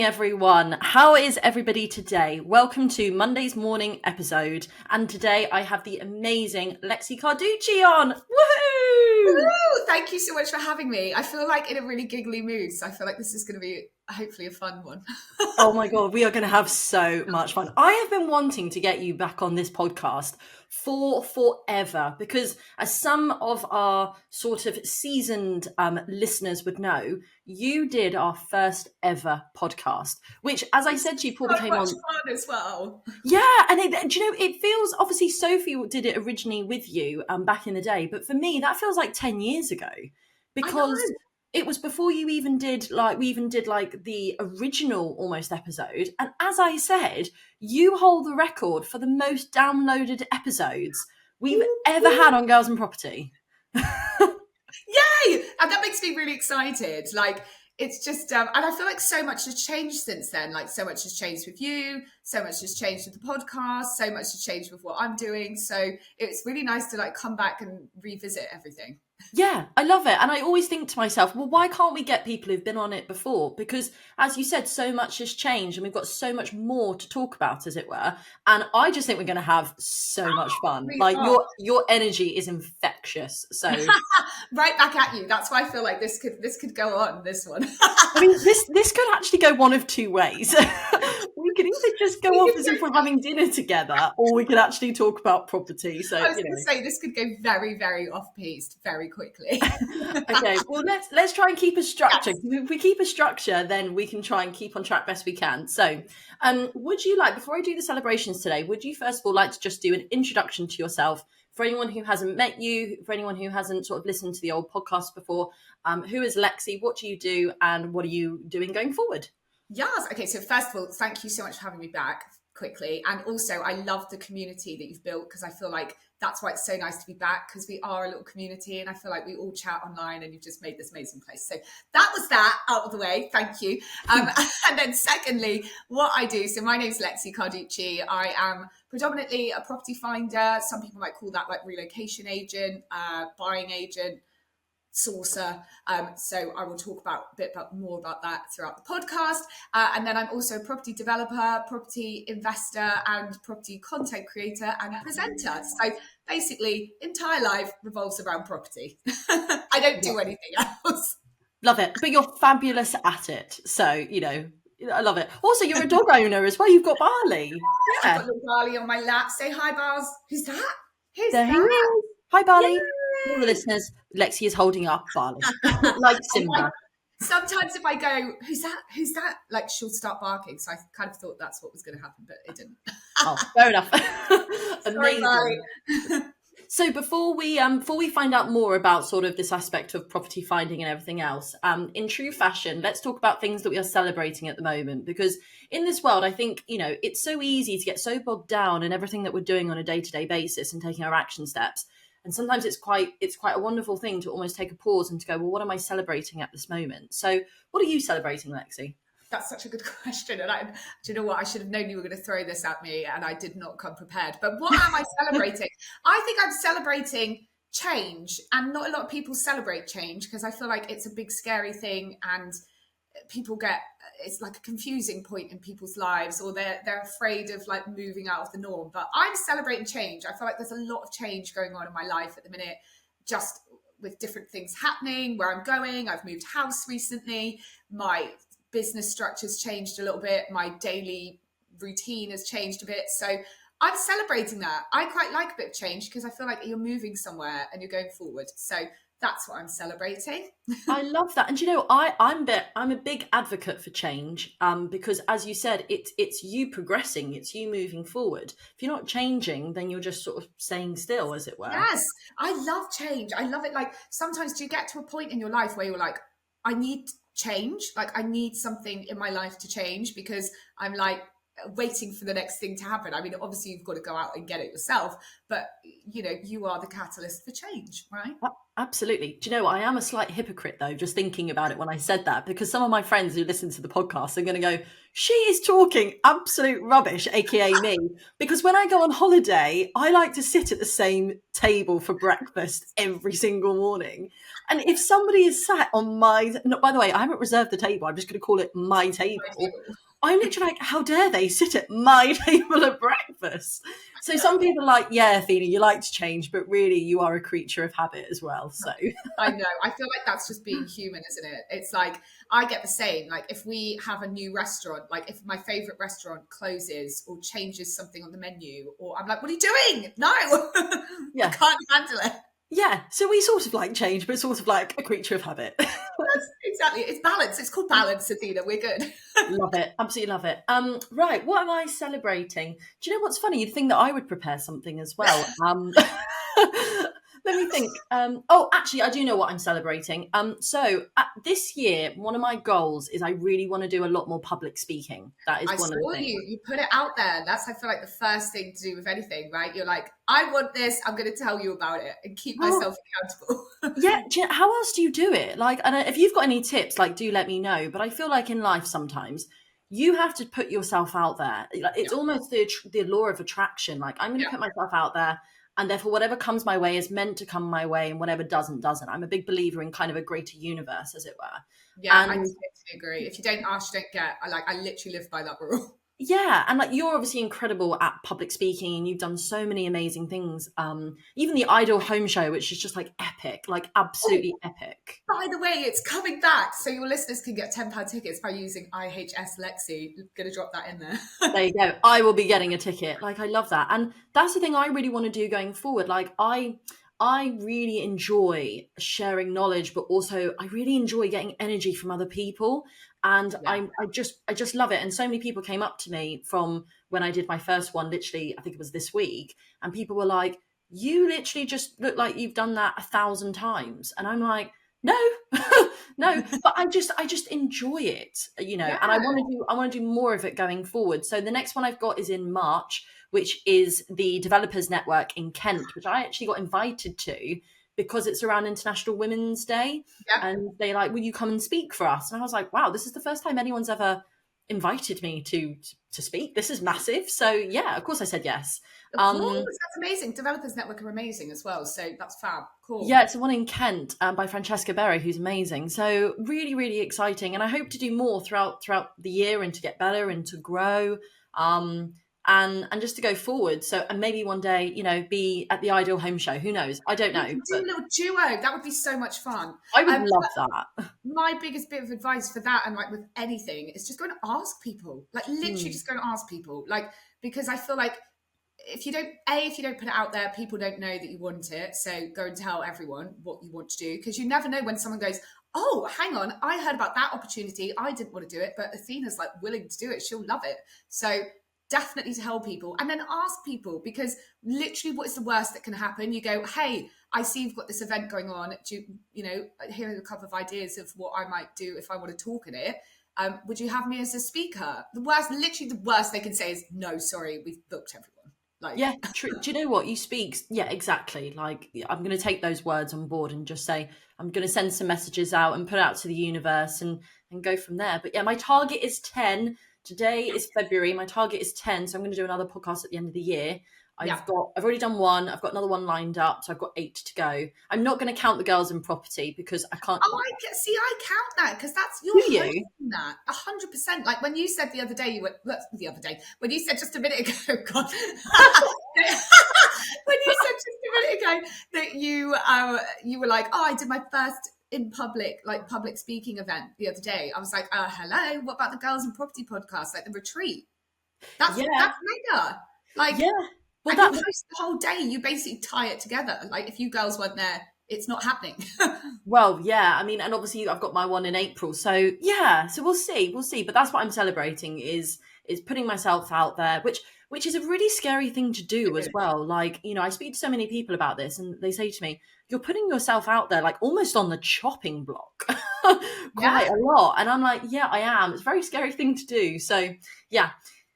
morning, everyone. How is everybody today? Welcome to Monday's morning episode. And today I have the amazing Lexi Carducci on. Woohoo! Woo! Thank you so much for having me. I feel like in a really giggly mood, so I feel like this is going to be hopefully a fun one. Oh my God, we are going to have so much fun. I have been wanting to get you back on this podcast for forever because, as some of our sort of seasoned listeners would know, you did our first ever podcast, which, as I said to you, Paul, So came much on fun as well. Yeah, and do you know, it feels, obviously Sophie did it originally with you back in the day, but for me that feels like 10 years ago because it was before you even did like the original almost episode. And as I said, you hold the record for the most downloaded episodes we've ever had on Girls and Property. Yay! And that makes me really excited. Like, it's just, and I feel like so much has changed since then. Like, so much has changed with you, so much has changed with the podcast, so much has changed with what I'm doing. So it's really nice to like come back and revisit everything. Yeah, I love it. And I always think to myself, well, why can't we get people who've been on it before? Because as you said, so much has changed and we've got so much more to talk about, as it were. And I just think we're going to have so much fun. Like your energy is infectious. So right back at you. That's why I feel like this could go on, this one. I mean, this could actually go one of two ways. We could either just go off as if we're having dinner together, or we could actually talk about property. So I was going to say this could go very, very off-piste very quickly. Okay, well let's try and keep a structure. Yes. If we keep a structure, then we can try and keep on track best we can. So, would you like, before I do the celebrations today, would you first of all like to just do an introduction to yourself for anyone who hasn't met you, for anyone who hasn't sort of listened to the old podcast before? Who is Lexi? What do you do, and what are you doing going forward? Yes. Okay. So first of all, thank you so much for having me back quickly. And also I love the community that you've built, because I feel like that's why it's so nice to be back, because we are a little community and I feel like we all chat online and you've just made this amazing place. So that was that out of the way. Thank you. And then secondly, what I do. So my name's Lexi Carducci. I am predominantly a property finder. Some people might call that like relocation agent, buying agent, sourcer. So I will talk a bit more about that throughout the podcast. And then I'm also a property developer, property investor, and property content creator and presenter. So basically, entire life revolves around property. I don't do anything else. Love it. But you're fabulous at it. So, you know, I love it. Also, you're a dog owner as well. You've got Barley. Yeah. I've got little Barley on my lap. Say hi, Bars. Who's that? There he is. Hi, Barley. All the listeners, Lexi is holding up Barley, like Simba. Sometimes if I go, who's that? Like, she'll start barking. So I kind of thought that's what was going to happen, but it didn't. Oh, fair enough. Amazing. Sorry, so before we find out more about sort of this aspect of property finding and everything else, in true fashion, let's talk about things that we are celebrating at the moment. Because in this world, I think, you know, it's so easy to get so bogged down in everything that we're doing on a day-to-day basis and taking our action steps. And sometimes it's quite a wonderful thing to almost take a pause and to go, well, what am I celebrating at this moment? So what are you celebrating, Lexi? That's such a good question. And do you know what? I should have known you were going to throw this at me, and I did not come prepared. But what am I celebrating? I think I'm celebrating change. And not a lot of people celebrate change, because I feel like it's a big, scary thing. And people it's like a confusing point in people's lives, or they're afraid of like moving out of the norm. But I'm celebrating change. I feel like there's a lot of change going on in my life at the minute, just with different things happening, where I'm going. I've moved house recently. My business structure's changed a little bit. My daily routine has changed a bit. So I'm celebrating that. I quite like a bit of change, because I feel like you're moving somewhere and you're going forward. So that's what I'm celebrating. I love that. And you know, I'm a big advocate for change, because as you said, it's you progressing, it's you moving forward. If you're not changing, then you're just sort of staying still, as it were. Yes, I love change. I love it. Like, sometimes do you get to a point in your life where you're like, I need change. Like, I need something in my life to change, because I'm like, waiting for the next thing to happen. I mean, obviously you've got to go out and get it yourself, but you are the catalyst for change, right? Absolutely. Do you know what? I am a slight hypocrite though, just thinking about it when I said that, because some of my friends who listen to the podcast are going to go, she is talking absolute rubbish, aka me. Because when I go on holiday, I like to sit at the same table for breakfast every single morning. And if somebody is sat on no, by the way, I haven't reserved the table. I'm just going to call it my table. I'm literally like, how dare they sit at my table at breakfast? So some people are like, yeah, Athena, you like to change, but really you are a creature of habit as well. So I know. I feel like that's just being human, isn't it? It's like, I get the same. Like if we have a new restaurant, like if my favorite restaurant closes or changes something on the menu, or I'm like, what are you doing? No, yeah. I can't handle it. Yeah, so we sort of like change, but sort of like a creature of habit. Exactly. It's balance. It's called balance, Athena. We're good. Love it. Absolutely love it. Right, what am I celebrating? Do you know what's funny? You'd think that I would prepare something as well. Let me think. Actually, I do know what I'm celebrating. So this year, one of my goals is I really want to do a lot more public speaking. That is one of the things. You put it out there. That's, I feel like, the first thing to do with anything, right? You're like, I want this. I'm going to tell you about it and keep myself accountable. Yeah. How else do you do it? Like, and if you've got any tips, like, do let me know. But I feel like in life sometimes you have to put yourself out there. It's almost the law of attraction. Like, I'm going to put myself out there. And therefore, whatever comes my way is meant to come my way, and whatever doesn't. I'm a big believer in kind of a greater universe, as it were. Yeah, I totally agree. If you don't ask, you don't get. I literally live by that rule. Yeah, and like you're obviously incredible at public speaking, and you've done so many amazing things. Even the Idol home show, which is just like epic, like absolutely epic. By the way, it's coming back, so your listeners can get £10 tickets by using IHS Lexi. I'm gonna drop that in there. There you go. I will be getting a ticket. Like, I love that, and that's the thing I really want to do going forward. Like, I really enjoy sharing knowledge, but also I really enjoy getting energy from other people. And I just love it. And so many people came up to me from when I did my first one, literally, I think it was this week. And people were like, you literally just look like you've done that 1,000 times. And I'm like, no, no, but I just enjoy it, and I want to do more of it going forward. So the next one I've got is in March, which is the Developers Network in Kent, which I actually got invited to because it's around International Women's Day. And they like, will you come and speak for us? And I was like, wow, this is the first time anyone's ever invited me to speak. This is massive. So yeah, of course I said yes. Of course, that's amazing. Developers Network are amazing as well. So that's fab. Cool. Yeah, it's the one in Kent by Francesca Berry, who's amazing. So really, really exciting. And I hope to do more throughout the year and to get better and to grow. And just to go forward. So, and maybe one day, be at the Ideal home show. Who knows? I don't know. Do a little duo. That would be so much fun. I would love that. My biggest bit of advice for that, and like with anything, is just go and ask people. Like literally just go and ask people. Like, because I feel like if you don't put it out there, people don't know that you want it. So go and tell everyone what you want to do, because you never know when someone goes, oh, hang on, I heard about that opportunity. I didn't want to do it, but Athena's like willing to do it. She'll love it. So definitely tell people, and then ask people, because literally what is the worst that can happen? You go, hey, I see you've got this event going on. Do here are a couple of ideas of what I might do if I want to talk in it. Would you have me as a speaker? Literally the worst they can say is, no, sorry, we've booked everyone. Like, yeah, true. Do you know what? You speak. Yeah, exactly. Like, I'm going to take those words on board and just say, I'm going to send some messages out and put it out to the universe and go from there. But yeah, my target is 10. Today is February. My target is 10. So I'm going to do another podcast at the end of the year. I've already done one. I've got another one lined up. So I've got 8 to go. I'm not going to count the girls in property because I can't. Oh, I count that, because that's your hosting that 100%. Like when you said the other day, when you said just a minute ago, God, when you said just a minute ago that you were like, oh, I did my first in public speaking event the other day. I was like, hello, what about the Girls in Property podcast, like the retreat? That's mega. Like, yeah. Well, you host the whole day. You basically tie it together. Like, if you girls weren't there, it's not happening. Well, yeah. I mean, and obviously I've got my one in April. So yeah. So we'll see. But that's what I'm celebrating is putting myself out there, which is a really scary thing to do as well. Like, I speak to so many people about this, and they say to me, you're putting yourself out there like almost on the chopping block quite a lot. And I'm like, yeah, I am. It's a very scary thing to do. So yeah.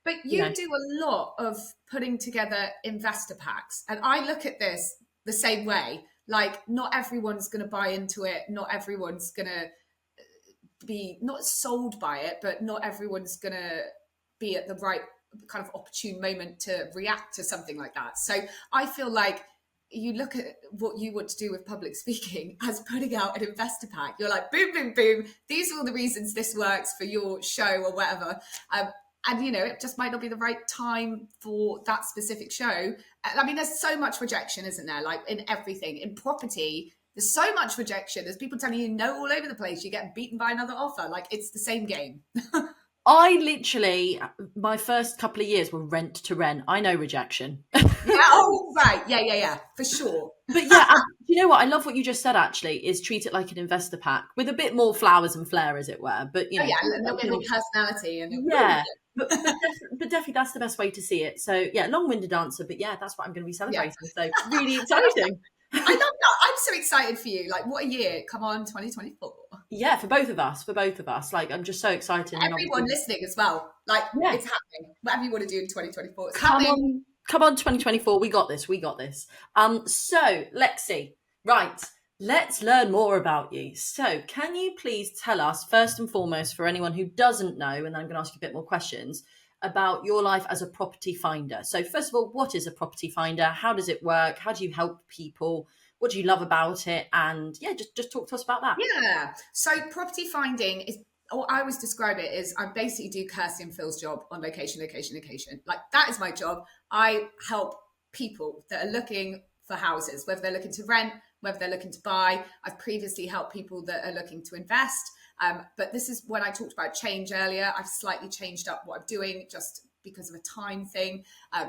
But you you know. do a lot of putting together investor packs. And I look at this the same way. Like, not everyone's going to buy into it. Not everyone's going to be not sold by it, but not everyone's going to be at the right kind of opportune moment to react to something like that. So I feel like you look at what you want to do with public speaking as putting out an investor pack. You're like, boom, boom, boom. These are all the reasons this works for your show or whatever. And, you know, it just might not be the right time for that specific show. I mean, there's so much rejection, isn't there? Like in everything, in property, there's so much rejection. There's people telling you no all over the place. You get beaten by another offer. Like, it's the same game. I literally, my first couple of years were rent to rent. I know rejection. Yeah. Oh, right. Yeah. For sure. But yeah, you know what? I love what you just said, actually, is treat it like an investor pack with a bit more flowers and flair, as it were. But, you Oh, know, yeah. A little bit more personality. yeah. But definitely that's the best way to see it. So, yeah, long-winded answer. But yeah, that's what I'm going to be celebrating. Yeah. So, really exciting. I love that. I'm so excited for you. Like, what a year. Come on, 2024. Yeah, for both of us. Like, I'm just so excited. And Everyone listening as well. Like, yeah. It's happening. Whatever you want to do in 2024, it's Come happening. Come on, 2024. We got this. So, Lexi, right. Let's learn more about you. So, can you please tell us, first and foremost, for anyone who doesn't know, and then I'm going to ask you a bit more questions, about your life as a property finder. So, first of all, what is a property finder? How does it work? How do you help people? What do you love about it? And yeah, just talk to us about that. Yeah. So property finding is, or I always describe it as, I basically do Kirsty and Phil's job on location. Like, that is my job. I help people that are looking for houses, whether they're looking to rent, whether they're looking to buy. I've previously helped people that are looking to invest. But this is when I talked about change earlier. I've slightly changed up what I'm doing just because of a time thing.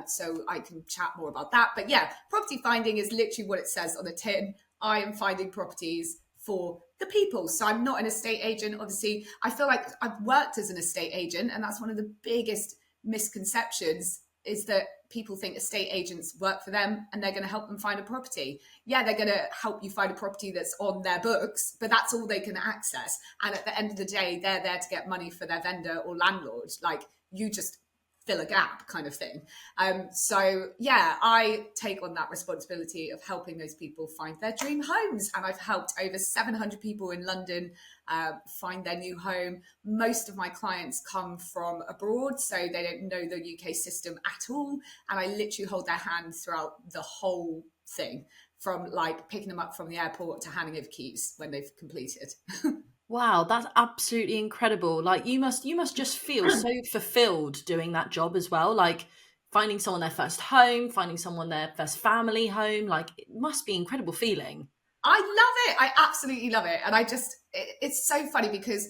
So I can chat more about that. But yeah, property finding is literally what it says on the tin. I am finding properties for the people. So I'm not an estate agent. Obviously, I feel like I've worked as an estate agent, and that's one of the biggest misconceptions, is that people think estate agents work for them and they're going to help them find a property. Yeah, they're going to help you find a property that's on their books, but that's all they can access. And at the end of the day, they're there to get money for their vendor or landlord. Like, you just fill a gap kind of thing. So yeah, I take on that responsibility of helping those people find their dream homes. And I've helped over 700 people in London find their new home. Most of my clients come from abroad, so they don't know the UK system at all. And I literally hold their hand throughout the whole thing, from like picking them up from the airport to handing over keys when they've completed. Wow, that's absolutely incredible. Like, you must just feel so fulfilled doing that job as well. Like, finding someone their first home, finding someone their first family home. Like, it must be an incredible feeling. I love it. I absolutely love it. And it's so funny because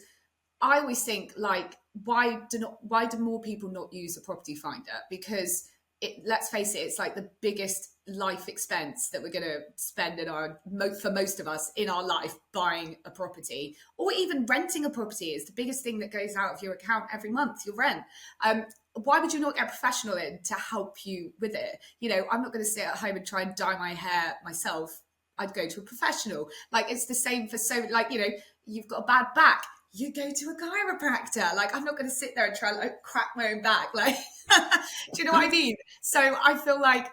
I always think, like, why do more people not use a property finder? Because let's face it, it's like the biggest life expense that we're going to spend for most of us in our life, buying a property or even renting a property is the biggest thing that goes out of your account every month, your rent. Why would you not get a professional in to help you with it? You know, I'm not going to sit at home and try and dye my hair myself. I'd go to a professional. Like, it's the same for like, you know, you've got a bad back, you go to a chiropractor. Like, I'm not going to sit there and try and like crack my own back. Like, do you know what I mean? So I feel like,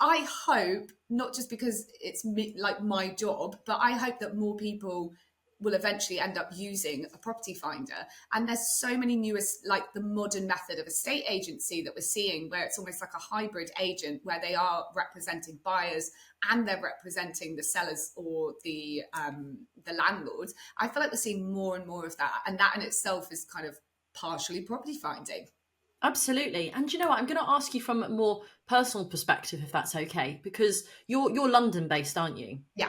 I hope, not just because it's me, like my job, but I hope that more people will eventually end up using a property finder. And there's so many newest, like the modern method of estate agency that we're seeing, where it's almost like a hybrid agent, where they are representing buyers and they're representing the sellers or the landlords. I feel like we're seeing more and more of that, and that in itself is kind of partially property finding. Absolutely. And you know what? I'm going to ask you from a more personal perspective, if that's okay, because you're London based, aren't you? Yeah.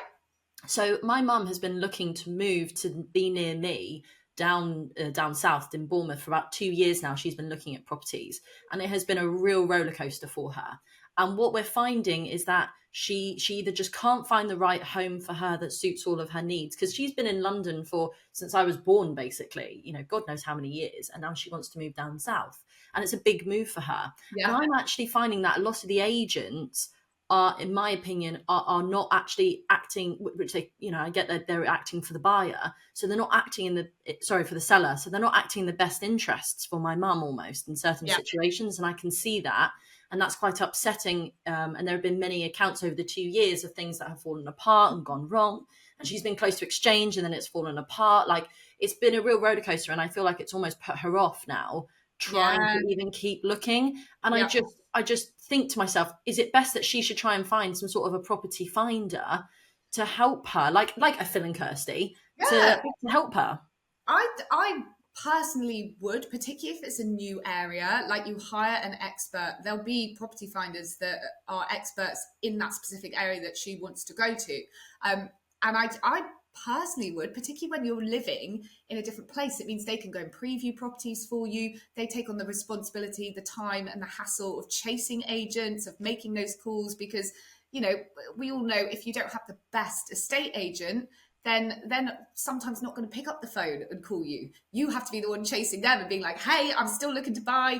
So my mum has been looking to move to be near me down south in Bournemouth for about 2 years now. She's been looking at properties, and it has been a real roller coaster for her. And what we're finding is that she either just can't find the right home for her that suits all of her needs, because she's been in London since I was born, basically, you know, God knows how many years, and now she wants to move down south, and it's a big move for her. Yeah. And I'm actually finding that a lot of the agents are, in my opinion, are not actually acting, which they, I get that they're acting for the buyer. So they're not acting for the seller. So they're not acting in the best interests for my mum almost in certain Yeah. situations. And I can see that. And that's quite upsetting. And there have been many accounts over the 2 years of things that have fallen apart and gone wrong. And she's been close to exchange and then it's fallen apart. Like, it's been a real roller coaster. And I feel like it's almost put her off now trying Yeah. to even keep looking. And Yeah. I just think to myself, is it best that she should try and find some sort of a property finder to help her, like a Phil and Kirsty, to help her? I personally would, particularly if it's a new area, like you hire an expert. There'll be property finders that are experts in that specific area that she wants to go to. And I personally would, particularly when you're living in a different place. It means they can go and preview properties for you. They take on the responsibility, the time and the hassle of chasing agents, of making those calls, because, we all know if you don't have the best estate agent, then sometimes not going to pick up the phone and call you. You have to be the one chasing them and being like, hey, I'm still looking to buy,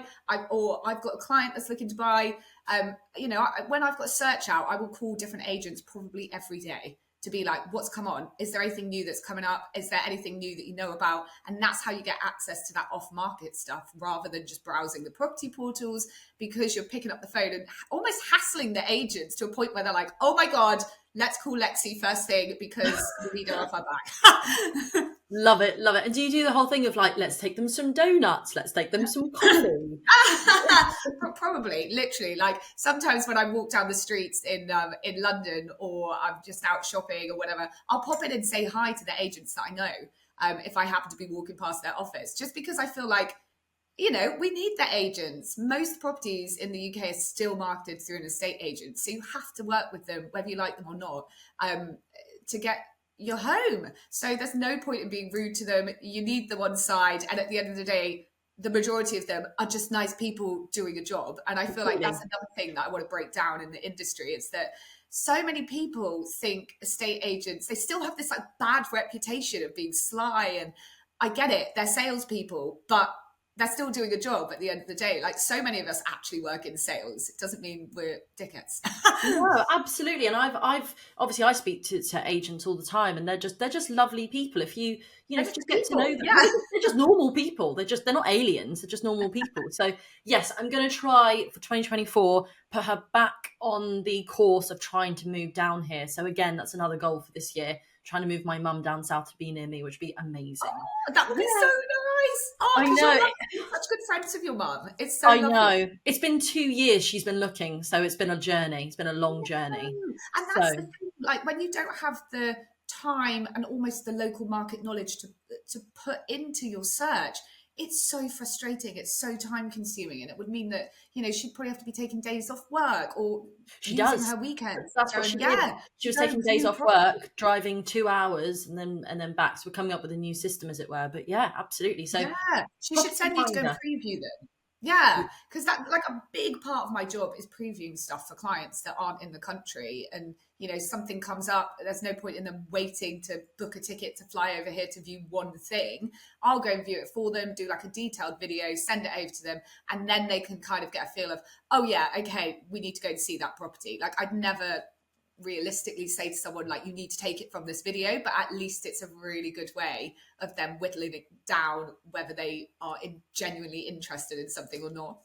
or I've got a client that's looking to buy. When I've got a search out, I will call different agents probably every day to be like, what's come on? Is there anything new that's coming up? Is there anything new that you know about? And that's how you get access to that off-market stuff, rather than just browsing the property portals, because you're picking up the phone and almost hassling the agents to a point where they're like, oh my God, let's call Lexi first thing because we need her off our back. Love it, love it. And do you do the whole thing of like, let's take them some donuts, let's take them some coffee? Probably, literally. Like sometimes when I walk down the streets in London, or I'm just out shopping or whatever, I'll pop in and say hi to the agents that I know, if I happen to be walking past their office, just because I feel like, we need the agents. Most properties in the UK are still marketed through an estate agent, so you have to work with them whether you like them or not, to get your home. So there's no point in being rude to them. You need them on side, and at the end of the day, the majority of them are just nice people doing a job. And I feel like that's another thing that I want to break down in the industry. It's that so many people think estate agents, they still have this like bad reputation of being sly. And I get it, they're salespeople, but they're still doing a job at the end of the day. Like so many of us actually work in sales. It doesn't mean we're dickheads. No, absolutely. And I've obviously I speak to agents all the time, and they're just lovely people. If you just get to know them, they're just normal people. They're not aliens. They're just normal people. So yes, I'm going to try for 2024 put her back on the course of trying to move down here. So again, that's another goal for this year. Trying to move my mum down south to be near me, which would be amazing. Oh, that would be so nice. Oh, I know. You're such good friends with your mum. It's so lovely. I know. It's been 2 years she's been looking, so it's been a journey. It's been a long journey. And that's the thing, like when you don't have the time and almost the local market knowledge to put into your search, it's so frustrating. It's so time consuming, and it would mean that she'd probably have to be taking days off work, or she using does her weekends. That's what she did. She was taking days off work, driving 2 hours, and then back. So we're coming up with a new system, as it were. But yeah, absolutely. So she should send you to go and preview them. Yeah, because that, like, a big part of my job is previewing stuff for clients that aren't in the country. And something comes up, there's no point in them waiting to book a ticket to fly over here to view one thing. I'll go and view it for them, do like a detailed video, send it over to them, and then they can kind of get a feel of, oh yeah, okay, we need to go and see that property. Like, I'd never realistically say to someone like, you need to take it from this video, but at least it's a really good way of them whittling it down whether they are genuinely interested in something or not.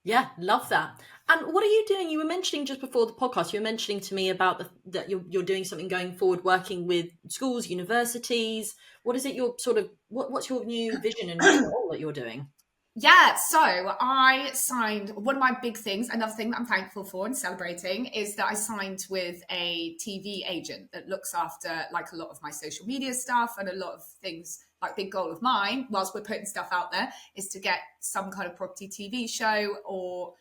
Yeah, love that. And what are you doing? You were mentioning just before the podcast, you were mentioning to me about that you're doing something going forward, working with schools, universities. What is it you're sort of, what's your new vision and role that you're doing? Yeah, so I signed, one of my big things, another thing that I'm thankful for and celebrating, is that I signed with a TV agent that looks after like a lot of my social media stuff and a lot of things. Like, big goal of mine, whilst we're putting stuff out there, is to get some kind of property TV show, or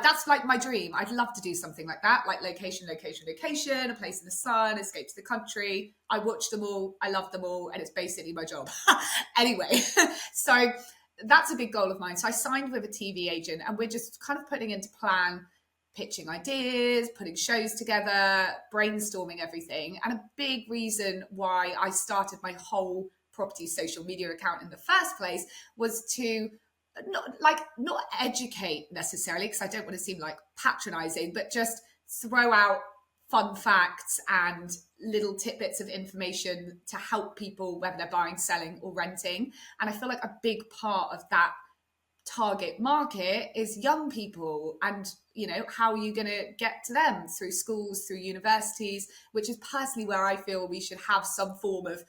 that's like my dream. I'd love to do something like that, like location, a place in the sun, escape to the country. I watch them all, I love them all, and it's basically my job. Anyway, so that's a big goal of mine. So I signed with a TV agent, and we're just kind of putting into plan, pitching ideas, putting shows together, brainstorming everything. And a big reason why I started my whole property social media account in the first place was to not educate necessarily, because I don't want to seem like patronizing, but just throw out fun facts and little tidbits of information to help people, whether they're buying, selling, or renting. And I feel like a big part of that target market is young people, and how are you going to get to them? Through schools, through universities, which is personally where I feel we should have some form of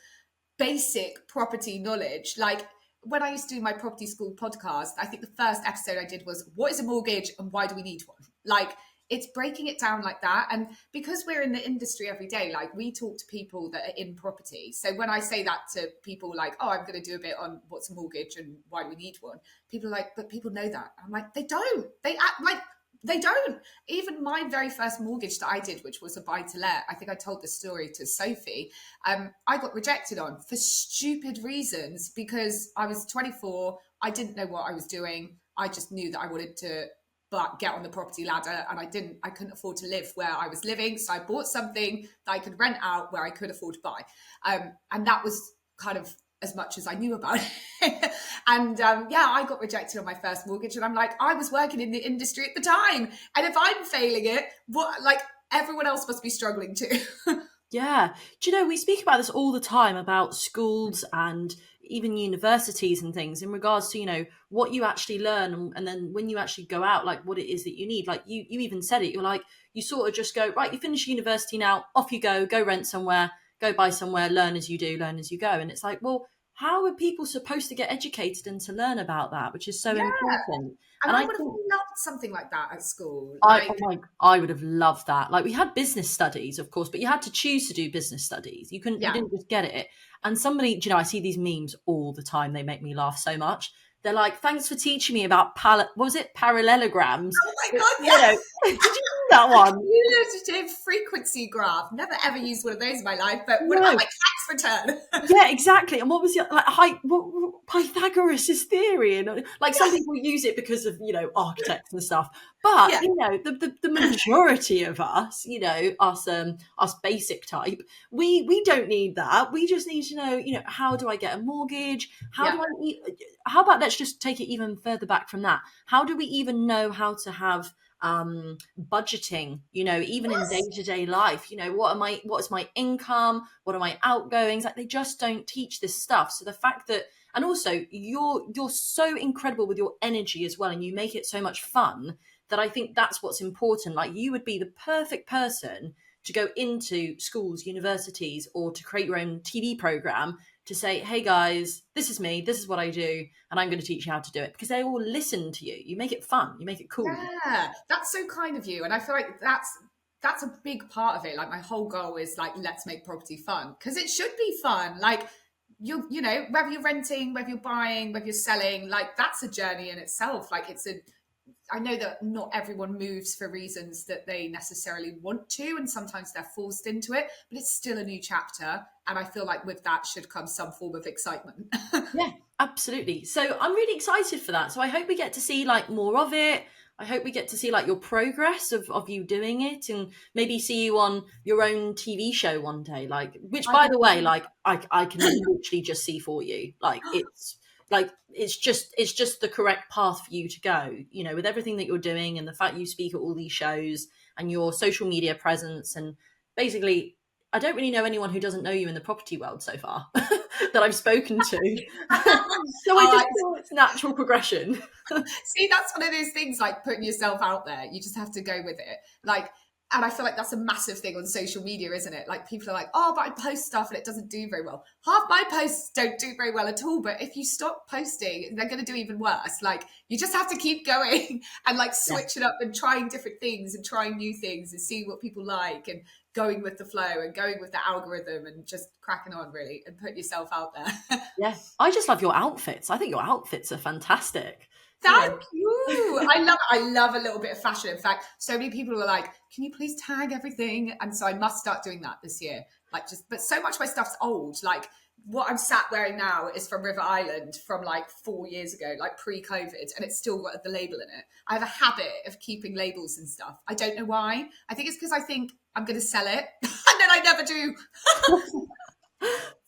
basic property knowledge. Like when I used to do my property school podcast, I think the first episode I did was, what is a mortgage and why do we need one? Like, it's breaking it down like that. And because we're in the industry every day, like we talk to people that are in property. So when I say that to people like, oh, I'm going to do a bit on what's a mortgage and why do we need one? People are like, but people know that. I'm like, they don't. They act like they don't. Even my very first mortgage that I did, which was a buy to let, I think I told this story to Sophie. I got rejected on for stupid reasons because I was 24. I didn't know what I was doing. I just knew that I wanted to get on the property ladder, and I couldn't afford to live where I was living. So I bought something that I could rent out where I could afford to buy. And that was kind of as much as I knew about it. And I got rejected on my first mortgage. And I'm like, I was working in the industry at the time. And if I'm failing it, what, like, everyone else must be struggling too. Yeah. Do you know, we speak about this all the time about schools and even universities and things in regards to, what you actually learn. And then when you actually go out, like what it is that you need, like you even said it, you're like, you sort of just go, right, you finish university now, off you go rent somewhere, go buy somewhere, learn as you do, learn as you go. And it's like, well, how are people supposed to get educated and to learn about that, which is so important? And And I I would have think loved something like that at school. I would have loved that. Like we had business studies, of course, but you had to choose to do business studies. You didn't just get it. And somebody, I see these memes all the time. They make me laugh so much. They're like, thanks for teaching me about what was it? Parallelograms. Oh my God, yes. Did you do that one? Cumulative frequency graph. Never ever used one of those in my life, but what about my tax return? Yeah, exactly. And what was Pythagoras' theory? And like some people use it because of architects and stuff, but the majority of us, us basic type, we don't need that. We just need to know, how do I get a mortgage? How about let's just take it even further back from that. How do we even know how to have budgeting, even in day-to-day life, what is my income, what are my outgoings? Like they just don't teach this stuff. So the fact that, and also you're so incredible with your energy as well, and you make it so much fun, that I think that's what's important. Like you would be the perfect person to go into schools, universities, or to create your own TV program to say, hey guys, this is me, this is what I do, and I'm going to teach you how to do it, because they all listen to you. You make it fun, you make it cool. Yeah, that's so kind of you. And I feel like that's a big part of it. Like my whole goal is like, let's make property fun, because it should be fun. Like whether you're renting, whether you're buying, whether you're selling, like that's a journey in itself. Like I know that not everyone moves for reasons that they necessarily want to, and sometimes they're forced into it, but it's still a new chapter. And I feel like with that should come some form of excitement. Yeah, absolutely. So I'm really excited for that. So I hope we get to see like more of it. I hope we get to see like your progress of you doing it, and maybe see you on your own TV show one day, like, which by the way, like I can literally just see for you. It's just the correct path for you to go, with everything that you're doing and the fact you speak at all these shows and your social media presence. And basically, I don't really know anyone who doesn't know you in the property world so far that I've spoken to. So I just feel it's natural progression. See, that's one of those things, like putting yourself out there. You just have to go with it. Like, and I feel like that's a massive thing on social media, isn't it? Like people are like, oh, but I post stuff and it doesn't do very well. Half my posts don't do very well at all. But if you stop posting, they're going to do even worse. Like you just have to keep going and like switch it up and trying different things and trying new things and see what people like and going with the flow and going with the algorithm and just cracking on really and put yourself out there. Yeah. I just love your outfits. I think your outfits are fantastic. Thank you. I love a little bit of fashion. In fact, so many people are like, can you please tag everything? And so I must start doing that this year. But so much of my stuff's old. Like what I'm sat wearing now is from River Island from like 4 years ago, like pre-COVID, and it's still got the label in it. I have a habit of keeping labels and stuff. I don't know why. I think it's because I think I'm going to sell it and then I never do.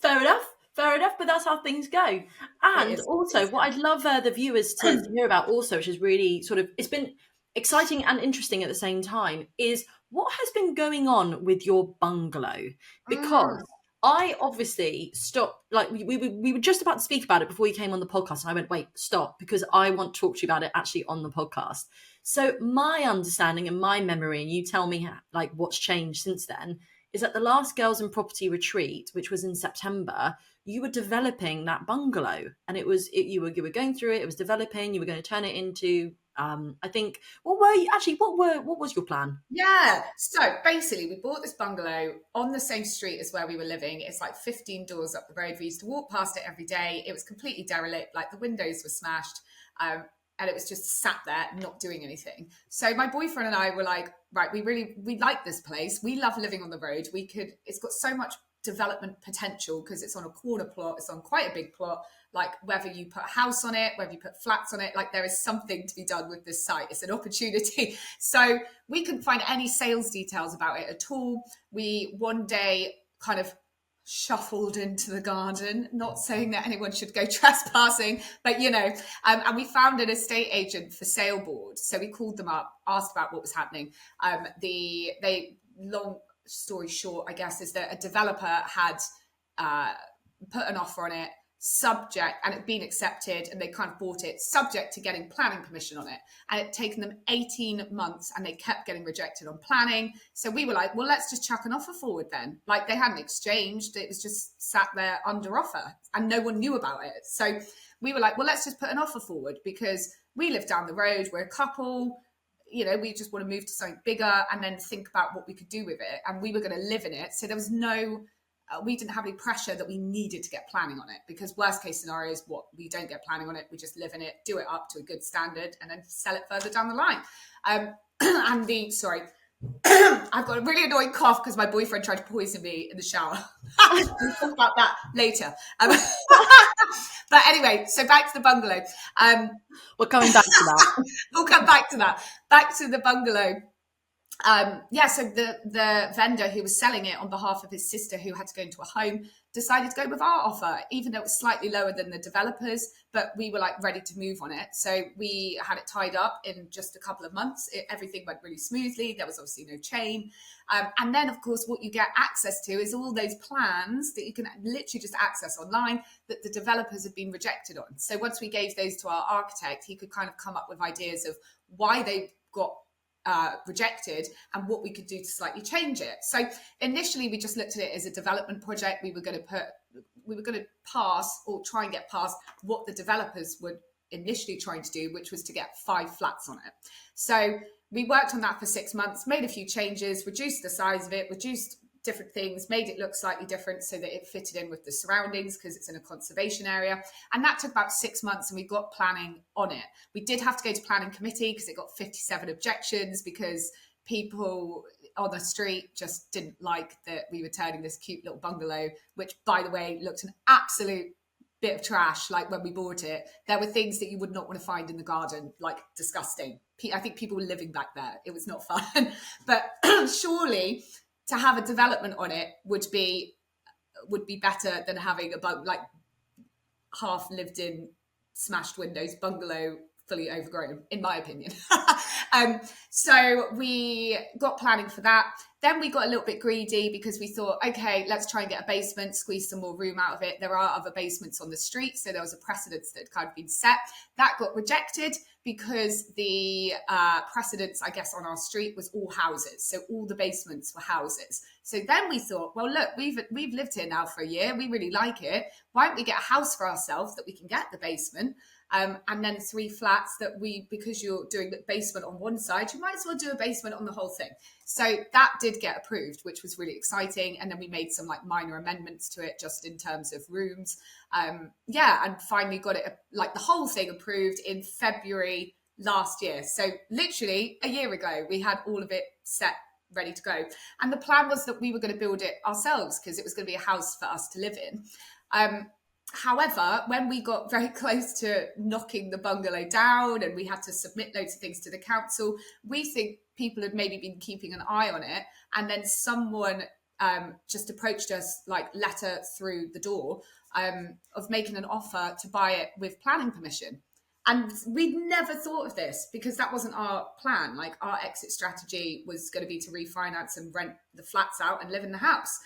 Fair enough, but that's how things go. And also, what I'd love the viewers to hear about also, which is really sort of, it's been exciting and interesting at the same time is what has been going on with your bungalow, Mm. because I obviously stopped, like we were just about to speak about it before you came on the podcast, and I went, wait, stop, because I want to talk to you about it actually on the podcast. So my understanding and my memory, and you tell me like what's changed since then, is at the last Girls in Property retreat, which was in September, you were developing that bungalow, and you were going through it. It was developing. You were going to turn it into, I think, what were you actually? What was your plan? Yeah. So basically, we bought this bungalow on the same street as where we were living. It's like 15 doors up the road. We used to walk past it every day. It was completely derelict, like the windows were smashed. And it was just sat there not doing anything. So my boyfriend and I were like, right, we like this place. We love living on the road. It's got so much development potential because it's on a corner plot. It's on quite a big plot. Like whether you put a house on it, whether you put flats on it, like there is something to be done with this site. It's an opportunity. So we couldn't find any sales details about it at all. We one day kind of shuffled into the garden, not saying that anyone should go trespassing, but and we found an estate agent for sale board. So we called them up, asked about what was happening. Long story short, I guess, is that a developer had put an offer on it, subject, and it had been accepted, and they kind of bought it subject to getting planning permission on it, and it had taken them 18 months and they kept getting rejected on planning. So we were like, well, let's just chuck an offer forward then. Like they hadn't exchanged, it was just sat there under offer and no one knew about it. So we were like, well, let's just put an offer forward because we live down the road, we're a couple, we just want to move to something bigger and then think about what we could do with it, and we were going to live in it. So there was we didn't have any pressure that we needed to get planning on it, because worst case scenario is what, we don't get planning on it, we just live in it, do it up to a good standard, and then sell it further down the line. Sorry, I've got a really annoying cough because my boyfriend tried to poison me in the shower. We'll talk about that later. But anyway, so back to the bungalow. We're coming back to that. We'll come back to that. Back to the bungalow. So the vendor who was selling it on behalf of his sister, who had to go into a home, decided to go with our offer, even though it was slightly lower than the developers, but we were like ready to move on it. So we had it tied up in just a couple of months. Everything went really smoothly. There was obviously no chain. And then, of course, what you get access to is all those plans that you can literally just access online that the developers have been rejected on. So once we gave those to our architect, he could kind of come up with ideas of why they got rejected and what we could do to slightly change it. So initially we just looked at it as a development project. We were going to pass, or try and get past, what the developers were initially trying to do, which was to get 5 flats on it. So we worked on that for 6 months, made a few changes, reduced the size of it, reduced different things, made it look slightly different so that it fitted in with the surroundings because it's in a conservation area. And that took about 6 months, and we got planning on it. We did have to go to planning committee because it got 57 objections, because people on the street just didn't like that we were turning this cute little bungalow, which, by the way, looked an absolute bit of trash. Like when we bought it, there were things that you would not want to find in the garden, like disgusting. I think people were living back there. It was not fun. But surely to have a development on it would be better than having a half lived in, smashed windows bungalow, fully overgrown, in my opinion. So we got planning for that. Then we got a little bit greedy because we thought, okay, let's try and get a basement, squeeze some more room out of it. There are other basements on the street, so there was a precedence that had kind of been set. That got rejected because the precedence, I guess, on our street was all houses. So all the basements were houses. So then we thought, well, look, we've lived here now for a year. We really like it. Why don't we get a house for ourselves that we can get the basement? And then 3 flats that because you're doing the basement on one side, you might as well do a basement on the whole thing. So that did get approved, which was really exciting. And then we made some minor amendments to it, just in terms of rooms. And finally got it, the whole thing approved in February last year. So literally a year ago, we had all of it set, ready to go. And the plan was that we were going to build it ourselves because it was going to be a house for us to live in. However, when we got very close to knocking the bungalow down and we had to submit loads of things to the council, we think people had maybe been keeping an eye on it. And then someone just approached us, letter through the door, of making an offer to buy it with planning permission. And we'd never thought of this because that wasn't our plan. Like our exit strategy was going to be to refinance and rent the flats out and live in the house.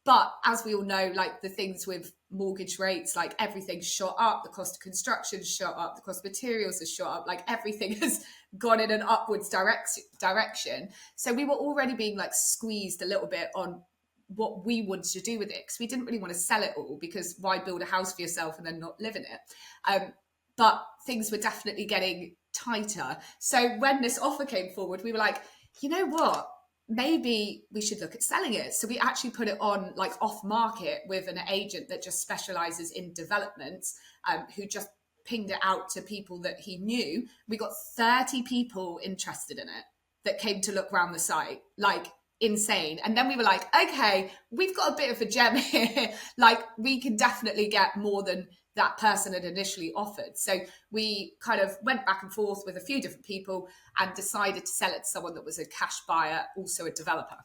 But as we all know, like the things with mortgage rates, like everything's shot up, the cost of construction shot up, the cost of materials has shot up, like everything has gone in an upwards direction. So we were already being like squeezed a little bit on what we wanted to do with it, because we didn't really want to sell it all, because why build a house for yourself and then not live in it? But things were definitely getting tighter. So when this offer came forward, we were like, you know what? Maybe we should look at selling it. So we actually put it on like off market with an agent that just specializes in developments, who just pinged it out to people that he knew. We got 30 people interested in it that came to look around the site, like insane. And then we were like, okay, we've got a bit of a gem here. Like we can definitely get more than that person had initially offered. So we kind of went back and forth with a few different people and decided to sell it to someone that was a cash buyer, also a developer.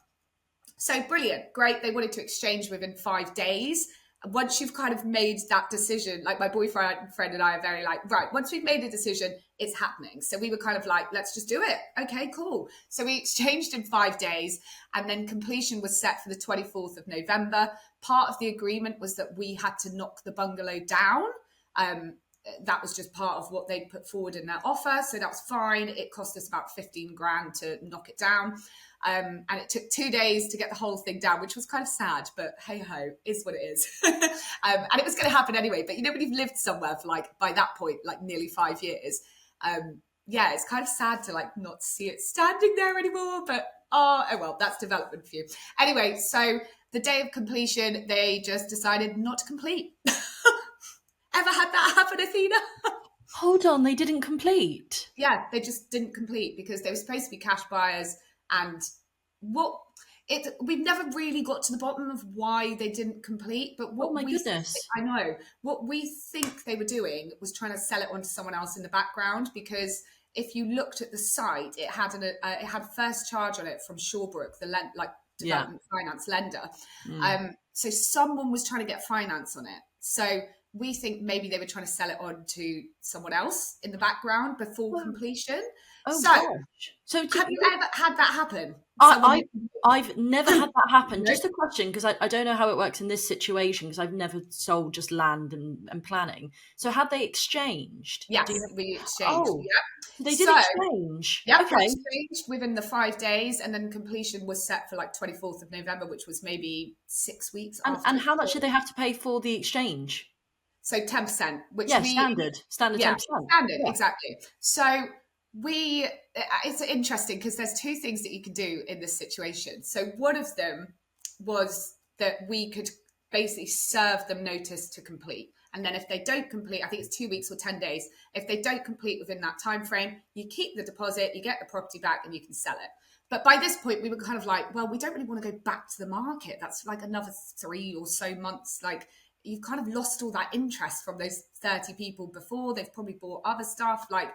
So brilliant, great. They wanted to exchange within 5 days. Once you've kind of made that decision, like my boyfriend and I are very like, right, once we've made a decision, it's happening. So we were kind of like, let's just do it. Okay, cool. So we exchanged in 5 days, and then completion was set for the 24th of November. Part of the agreement was that we had to knock the bungalow down. That was just part of what they put forward in their offer. So that was fine. It cost us about 15 grand to knock it down. And it took 2 days to get the whole thing down, which was kind of sad, but hey ho, is what it is. And it was going to happen anyway. But you know, when you've lived somewhere for like, by that point, like nearly 5 years, yeah, it's kind of sad to like not see it standing there anymore. But oh well, that's development for you. Anyway, so the day of completion, they just decided not to complete. Ever had that happen, Athena? Hold on, they didn't complete? Yeah, they just didn't complete because they were supposed to be cash buyers. And we've never really got to the bottom of why they didn't complete. But what I know, what we think they were doing was trying to sell it on to someone else in the background. Because if you looked at the site, it had first charge on it from Shawbrook, the development finance lender. So someone was trying to get finance on it. So we think maybe they were trying to sell it on to someone else in the background before completion. Oh, gosh. So have you ever had that happen? I've never had that happen. Just a question, because I don't know how it works in this situation, because I've never sold just land and planning. So had they exchanged? Yes, we exchanged. Oh, yeah. They did exchange. Yeah, okay. Exchanged within the 5 days, and then completion was set for like 24th of November, which was maybe 6 weeks after. And how much did they have to pay for the exchange? So 10%, which standard 10%. Standard, exactly. So it's interesting because there's two things that you can do in this situation. So one of them was that we could basically serve them notice to complete. And then if they don't complete, I think it's 2 weeks or 10 days. If they don't complete within that time frame, you keep the deposit, you get the property back, and you can sell it. But by this point, we were kind of like, well, we don't really want to go back to the market. That's like another 3 or so months. Like, you've kind of lost all that interest from those 30 people before. They've probably bought other stuff. Like,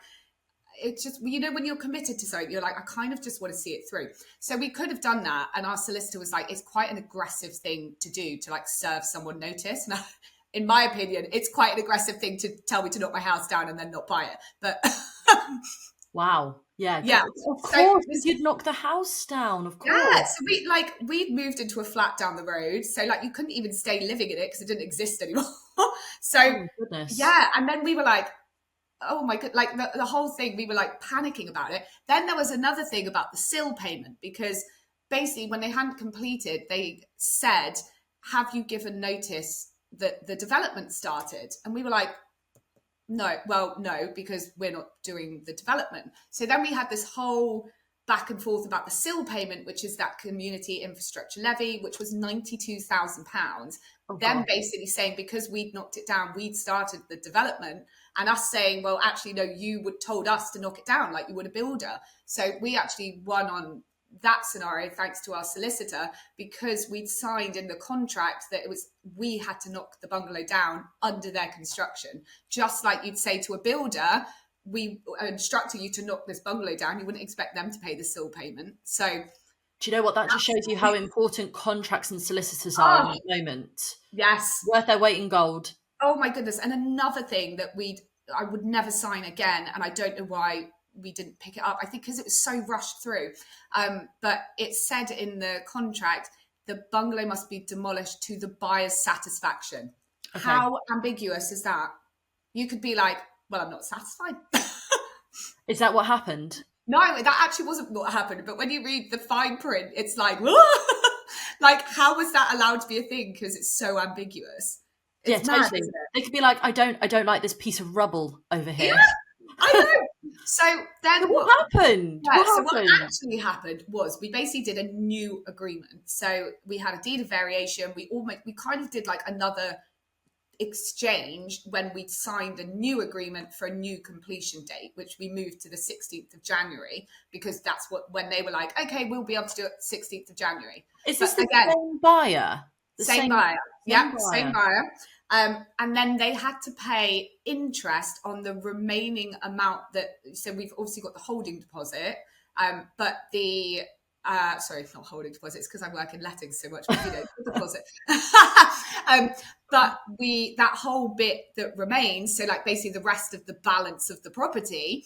it's just, you know, when you're committed to something, you're like, I kind of just want to see it through. So we could have done that. And our solicitor was like, it's quite an aggressive thing to do, to like serve someone notice. Now, in my opinion, it's quite an aggressive thing to tell me to knock my house down and then not buy it. But wow. Yeah. Of course, you'd knock the house down, of course. Yeah, so we'd moved into a flat down the road. So like you couldn't even stay living in it because it didn't exist anymore. So goodness. Yeah, and then we were like, oh my god, like the whole thing, we were like panicking about it. Then there was another thing about the SIL payment, because basically when they hadn't completed, they said, have you given notice that the development started? And we were like, no, because we're not doing the development. So then we had this whole back and forth about the SIL payment, which is that community infrastructure levy, which was £92,000. Them basically saying, because we'd knocked it down, we'd started the development, and us saying, well, actually, no, you would told us to knock it down like you would a builder. So we actually won on that scenario thanks to our solicitor, because we'd signed in the contract that it was, we had to knock the bungalow down under their construction. Just like you'd say to a builder, we are instructing you to knock this bungalow down, you wouldn't expect them to pay the SIL payment. So do you know what, that just shows you how important contracts and solicitors are in that moment. Yes, worth their weight in gold. Oh my goodness. And another thing that we'd I would never sign again. And I don't know why we didn't pick it up. I think because it was so rushed through. But it said in the contract, the bungalow must be demolished to the buyer's satisfaction. Okay. How ambiguous is that? You could be like, well, I'm not satisfied. Is that what happened? No, that actually wasn't what happened. But when you read the fine print, it's like, like, how was that allowed to be a thing? Because it's so ambiguous. It's mad, Totally. isn't it? They could be like, I don't like this piece of rubble over here. Yeah, I know. So then what happened? Yeah, what so happened? what actually happened was we basically did a new agreement. So we had a deed of variation. We kind of did like another exchange when we signed a new agreement for a new completion date, which we moved to the 16th of January, because that's when they were like, okay, we'll be able to do it 16th of January. Is this the same buyer? Same buyer. Yeah, buyer. same buyer. And then they had to pay interest on the remaining amount so we've obviously got the holding deposit, but the sorry, not holding deposits because I work in lettings so much, but deposit. But that whole bit that remains, so like basically the rest of the balance of the property,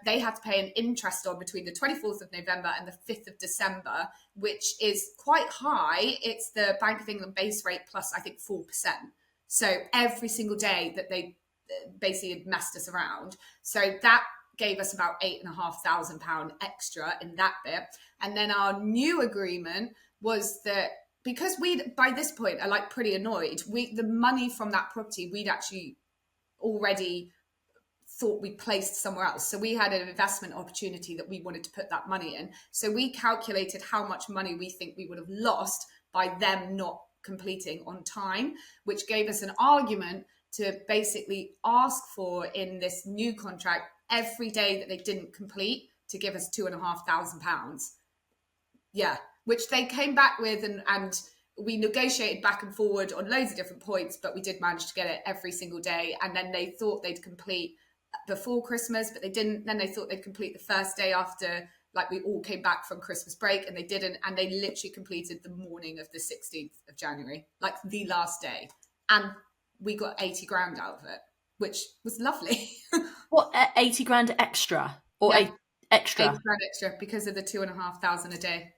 they had to pay an interest on between the 24th of November and the 5th of December, which is quite high. It's the Bank of England base rate plus, I think, 4%. So every single day that they basically had messed us around. So that gave us about £8,500 extra in that bit. And then our new agreement was that because by this point are like pretty annoyed, the money from that property we'd actually already thought we placed somewhere else. So we had an investment opportunity that we wanted to put that money in. So we calculated how much money we think we would have lost by them not completing on time, which gave us an argument to basically ask for in this new contract every day that they didn't complete to give us £2,500. Yeah, which they came back with, and we negotiated back and forward on loads of different points, but we did manage to get it every single day. And then they thought they'd complete before Christmas, but they didn't. Then they thought they'd complete the first day after, like, we all came back from Christmas break, and they didn't. And they literally completed the morning of the 16th of January, like the last day. And we got 80 grand out of it, which was lovely. What, 80 grand extra? Or extra? 80 grand extra because of the 2,500 a day.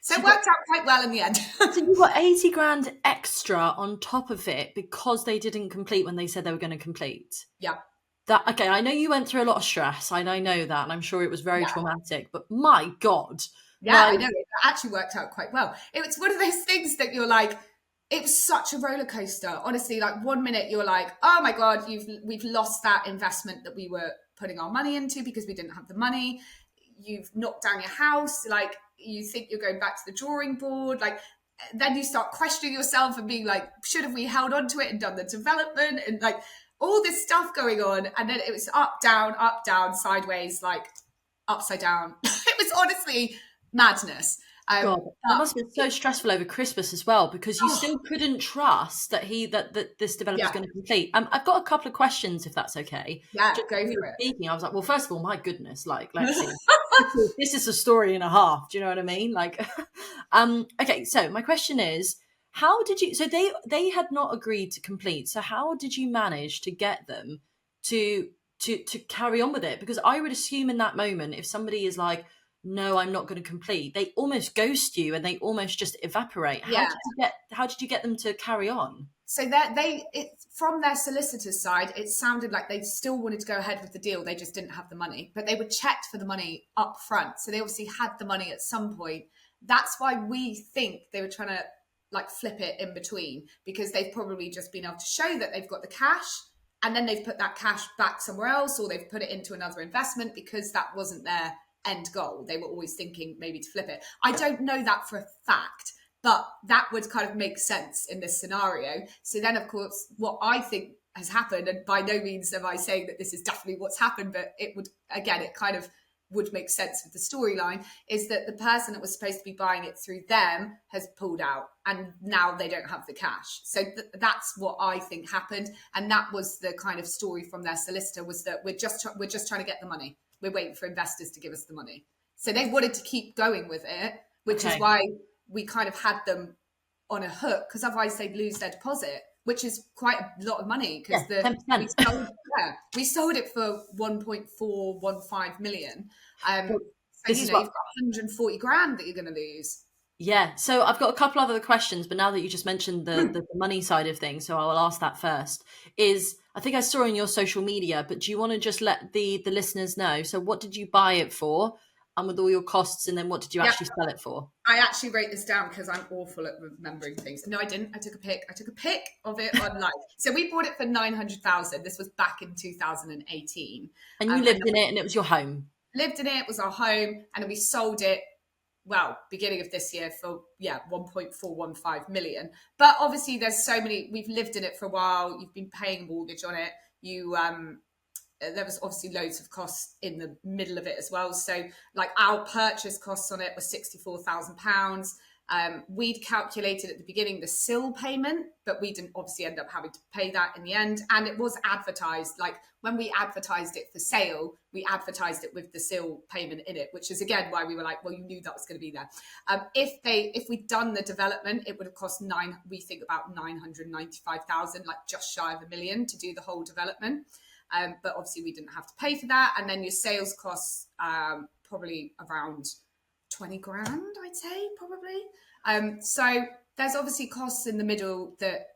So it worked out quite well in the end. So you got 80 grand extra on top of it because they didn't complete when they said they were going to complete. Yeah. Okay, I know you went through a lot of stress. I know that, and I'm sure it was very traumatic, but my God. Yeah, I know. It actually worked out quite well. It was one of those things that you're like, it was such a roller coaster. Honestly, like 1 minute you're like, oh my God, we've lost that investment that we were putting our money into because we didn't have the money. You've knocked down your house. Like, you think you're going back to the drawing board. Like, then you start questioning yourself and being like, should have we held on to it and done the development? And like all this stuff going on. And then it was up, down, sideways, like upside down. It was honestly madness. God, that must have been so stressful over Christmas as well, because you still couldn't trust that this developer is going to complete. I've got a couple of questions, if that's okay. Yeah, go for it. Speaking, I was like, well, first of all, my goodness, like, Lexi, this is a story and a half. Do you know what I mean? Like, okay. So my question is, how did you? So they had not agreed to complete. So how did you manage to get them to carry on with it? Because I would assume in that moment, if somebody is like, no, I'm not going to complete, they almost ghost you and they almost just evaporate. How did you get them to carry on? So from their solicitor's side, it sounded like they still wanted to go ahead with the deal. They just didn't have the money, but they were checked for the money up front. So they obviously had the money at some point. That's why we think they were trying to like flip it in between, because they've probably just been able to show that they've got the cash, and then they've put that cash back somewhere else, or they've put it into another investment because that wasn't their end goal. They were always thinking maybe to flip it. I don't know that for a fact, but that would kind of make sense in this scenario. So then, of course, what I think has happened, and by no means am I saying that this is definitely what's happened, but it would, again, it kind of would make sense with the storyline, is that the person that was supposed to be buying it through them has pulled out, and now they don't have the cash. So that's what I think happened. And that was the kind of story from their solicitor, was that we're just trying to get the money. We're waiting for investors to give us the money. So they wanted to keep going with it, which is why we kind of had them on a hook, because otherwise they'd lose their deposit. which is quite a lot of money because Yeah, 10%. we sold it for 1.415 million. Well, So, this is you've what. got 140 grand that you're going to lose. Yeah, so I've got a couple other questions, but now that you just mentioned the money side of things, so I'll ask that first. Is I think I saw in your social media, but do you want to just let the listeners know? So, what did you buy it for, and with all your costs, and then what did you Yeah, actually sell it for? I actually wrote this down because I'm awful at remembering things. No, I didn't. I took a pic. I took a pic of it online. So we bought it for 900,000. This was back in 2018, And you and lived in it, and it was your home. lived in it. It was our home, and we sold it. Well, beginning of this year for 1.415 million. But obviously, there's so many. We've lived in it for a while. You've been paying a mortgage on it. You there was obviously loads of costs in the middle of it as well. So, like, our purchase costs on it were £64,000. We'd calculated at the beginning the SIL payment, but we didn't obviously end up having to pay that in the end. And it was advertised, like when we advertised it for sale, we advertised it with the SIL payment in it, which is again why we were like, well, you knew that was going to be there. If we'd done the development, it would have cost we think about 995,000, like just shy of $1 million to do the whole development. But obviously we didn't have to pay for that. And then your sales costs, probably around 20 grand, I'd say, probably. So there's obviously costs in the middle that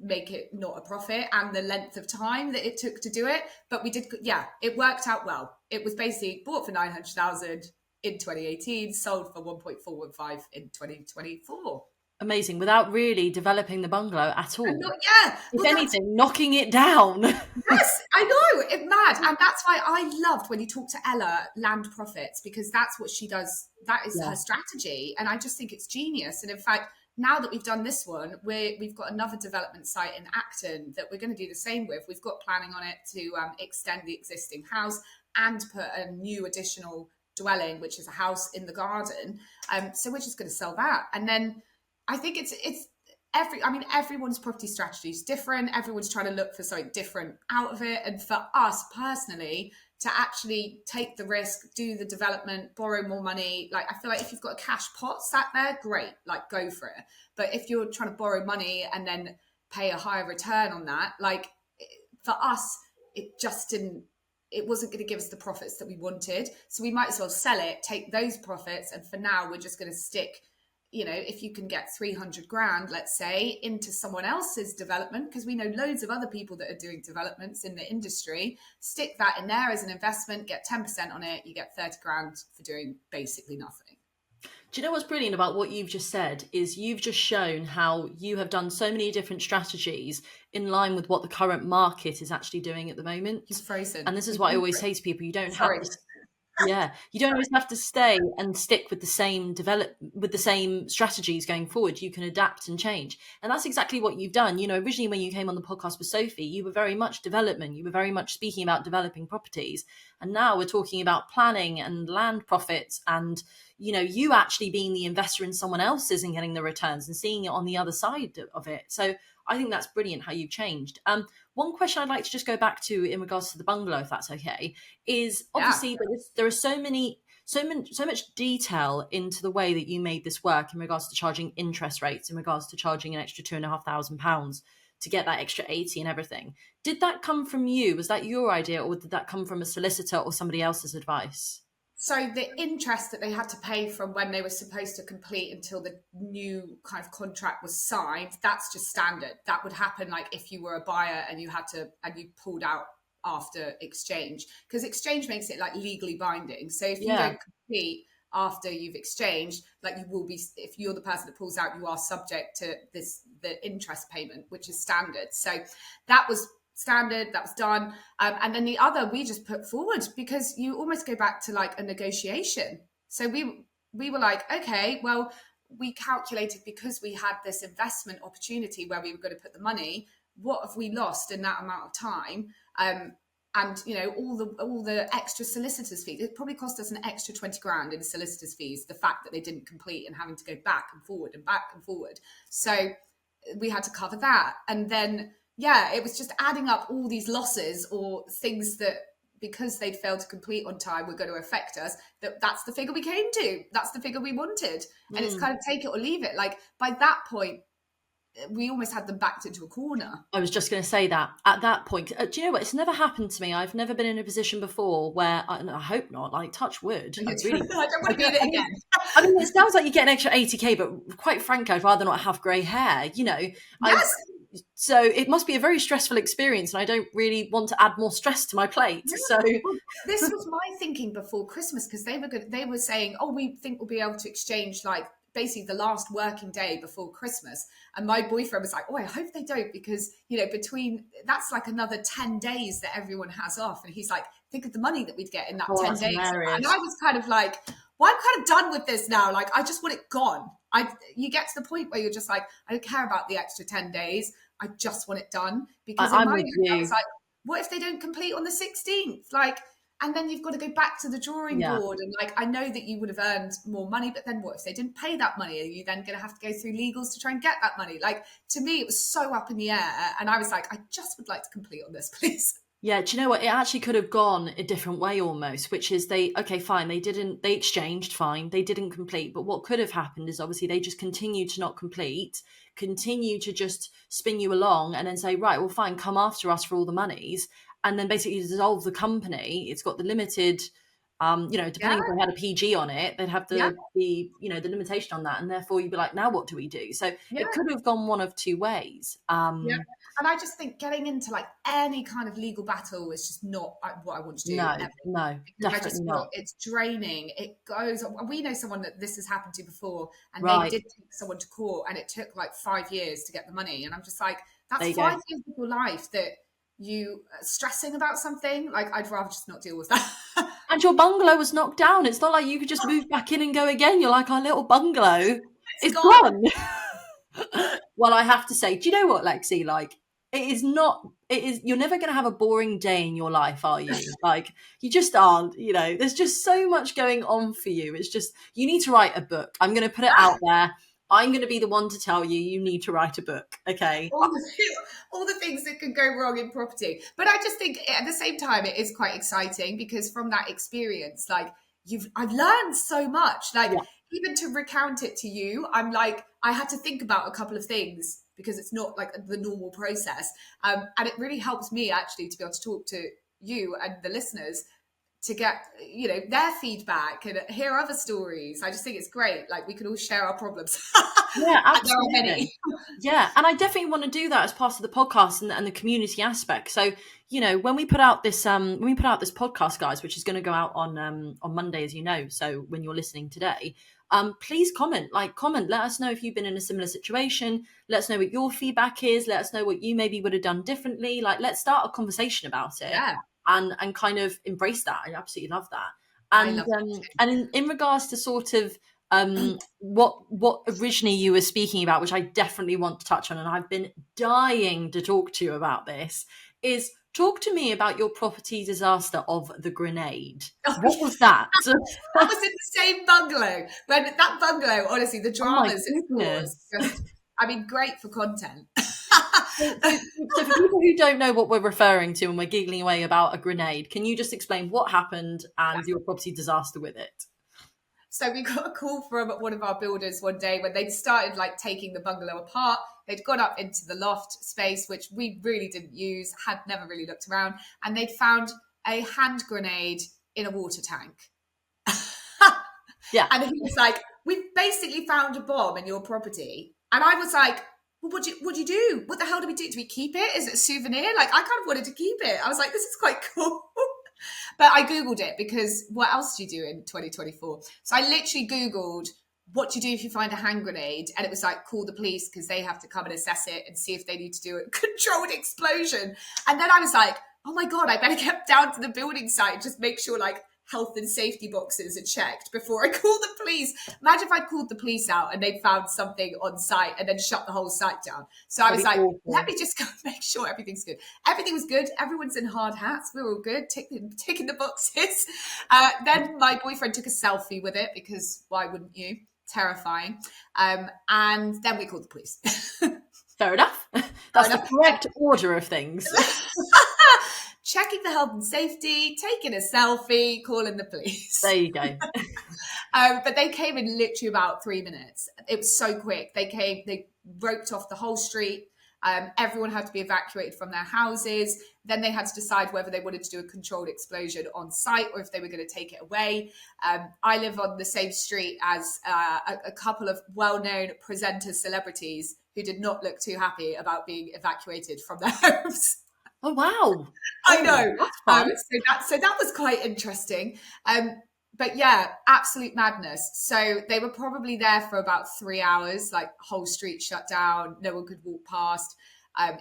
make it not a profit, and the length of time that it took to do it. But it worked out well. It was basically bought for 900,000 in 2018, sold for 1.415 in 2024. Amazing, without really developing the bungalow at all. If Well, anything, knocking it down. Yes, I know, it's mad. And that's why I loved when you talk to Ella, Land Profits, because that's what she does. That is her strategy. And I just think it's genius. And in fact, now that we've done this one, we've got another development site in Acton that we're going to do the same with. We've got planning on it to extend the existing house and put a new additional dwelling, which is a house in the garden. So we're just going to sell that. And then I think it's everyone's property strategy is different. Everyone's trying to look for something different out of it. And for us personally, to actually take the risk, do the development, borrow more money, like I feel like if you've got a cash pot sat there, great, like go for it. But if you're trying to borrow money and then pay a higher return on that, like for us, it wasn't going to give us the profits that we wanted. So we might as well sell it, take those profits. And for now, we're just going to stick, if you can get 300 grand, let's say, into someone else's development, because we know loads of other people that are doing developments in the industry, stick that in there as an investment, get 10% on it, you get 30 grand for doing basically nothing. Do you know what's brilliant about what you've just said is you've just shown how you have done so many different strategies in line with what the current market is actually doing at the moment. It's frozen. And this is what I always say to people, you don't have to. Yeah, you don't always have to stay and stick with the same strategies going forward. You can adapt and change, and that's exactly what you've done. Originally when you came on the podcast with Sophie, you were very much development. You were very much speaking about developing properties, and now we're talking about planning and land profits, and you actually being the investor in someone else's and getting the returns and seeing it on the other side of it. So I think that's brilliant how you've changed. One question I'd like to just go back to in regards to the bungalow, if that's okay, is obviously there are so much detail into the way that you made this work in regards to charging interest rates, in regards to charging an extra £2,500 to get that extra 80 and everything. Did that come from you? Was that your idea, or did that come from a solicitor or somebody else's advice? So the interest that they had to pay from when they were supposed to complete until the new kind of contract was signed, that's just standard. That would happen like if you were a buyer and you pulled out after exchange, because exchange makes it like legally binding. So if you don't complete after you've exchanged, like you will be, if you're the person that pulls out, you are subject to the interest payment, which is standard. So that was standard, that was done. And then the other we just put forward, because you almost go back to like a negotiation. So we were like, okay, well, we calculated, because we had this investment opportunity where we were going to put the money, what have we lost in that amount of time? And all the extra solicitors fees, it probably cost us an extra 20 grand in solicitors fees, the fact that they didn't complete and having to go back and forward and back and forward. So we had to cover that. And then it was just adding up all these losses or things that, because they'd failed to complete on time, were going to affect us. That's the figure we came to. That's the figure we wanted. And it's kind of take it or leave it. Like by that point, we almost had them backed into a corner. I was just going to say that at that point, do you know what? It's never happened to me. I've never been in a position before where, and I hope not, like touch wood. I don't want to be in it again. I mean, it sounds like you get an extra 80k, but quite frankly, I'd rather not have grey hair, you know. Yes. So it must be a very stressful experience, and I don't really want to add more stress to my plate. So this was my thinking before Christmas, because they were saying, oh, we think we'll be able to exchange like basically the last working day before Christmas. And my boyfriend was like, oh, I hope they don't, because, you know, that's like another 10 days that everyone has off. And he's like, think of the money that we'd get in that 10 days. Hilarious. And I was kind of like, well, I'm kind of done with this now. Like, I just want it gone. You get to the point where you're just like, I don't care about the extra 10 days. I just want it done. Because in my mind, I was like, what if they don't complete on the 16th? Like, and then you've got to go back to the drawing board. And like, I know that you would have earned more money, but then what if they didn't pay that money? Are you then going to have to go through legals to try and get that money? Like, to me, it was so up in the air. And I was like, I just would like to complete on this, please. Yeah, do you know what? It actually could have gone a different way almost, which is they exchanged, fine, they didn't complete. But what could have happened is obviously they just continued to not complete, continue to just spin you along and then say, right, well, fine, come after us for all the monies. And then basically dissolve the company. It's got the limited, depending if they had a PG on it, they'd have the limitation on that. And therefore you'd be like, now what do we do? So it could have gone one of two ways. And I just think getting into like any kind of legal battle is just not what I want to do. No, definitely not. It's draining. It goes. We know someone that this has happened to before, and Right. they did take someone to court, and it took like 5 years to get the money. And I'm just like, that's There 5 you go. years of your life that you are stressing about something. Like, I'd rather just not deal with that. And your bungalow was knocked down. It's not like you could just move back in and go again. You're like, our little bungalow is gone. Well, I have to say, do you know what, Lexi? Like, you're never going to have a boring day in your life, are you? Like, you just aren't, there's just so much going on for you. It's just, you need to write a book. I'm going to put it out there. I'm going to be the one to tell you need to write a book. Okay. All the things that could go wrong in property. But I just think at the same time, it is quite exciting, because from that experience, like, I've learned so much. Like, even to recount it to you, I'm like, I had to think about a couple of things, because it's not like the normal process. And it really helps me actually to be able to talk to you and the listeners to get, their feedback and hear other stories. I just think it's great. Like, we can all share our problems. Yeah, absolutely. Yeah, and I definitely want to do that as part of the podcast and the community aspect. So, when we put out this podcast, guys, which is going to go out on Monday, as you know. So when you're listening today, please comment. Let us know if you've been in a similar situation. Let us know what your feedback is. Let us know what you maybe would have done differently. Like, let's start a conversation about it. Yeah. And kind of embrace that. I absolutely love that. And in regards to sort of what originally you were speaking about, which I definitely want to touch on, and I've been dying to talk to you about this, is talk to me about your property disaster of the grenade. What was that? That was in the same bungalow. When that bungalow, honestly, the dramas it's caused, great for content. So for people who don't know what we're referring to and we're giggling away about a grenade, can you just explain what happened and your property disaster with it? So we got a call from one of our builders one day when they'd started like taking the bungalow apart. They'd gone up into the loft space, which we really didn't use, had never really looked around, and they'd found a hand grenade in a water tank. Yeah. And he was like, we've basically found a bomb in your property. And I was like, well, what do you do? What the hell do we do? Do we keep it? Is it a souvenir? Like, I kind of wanted to keep it. I was like, this is quite cool. But I Googled it, because what else do you do in 2024? So I literally Googled, what do you do if you find a hand grenade? And it was like, call the police, because they have to come and assess it and see if they need to do a controlled explosion. And then I was like, oh my God, I better get down to the building site and just make sure like health and safety boxes are checked before I call the police. Imagine if I called the police out and they found something on site and then shut the whole site down. So I was like, let me just go make sure everything's good. Everything was good. Everyone's in hard hats. We're all good, ticking the boxes. Then my boyfriend took a selfie with it, because why wouldn't you? Terrifying. And then we called the police. Fair enough. That's the correct order of things. Checking the health and safety, taking a selfie, calling the police. There you go. But they came in literally about 3 minutes. It was so quick. They came, they roped off the whole street. Everyone had to be evacuated from their houses. Then they had to decide whether they wanted to do a controlled explosion on site or if they were going to take it away. I live on the same street as a couple of well-known presenter celebrities who did not look too happy about being evacuated from their homes. Oh, wow. I know. That's fun. So that was quite interesting. But yeah, absolute madness. So they were probably there for about 3 hours, like whole street shut down. No one could walk past.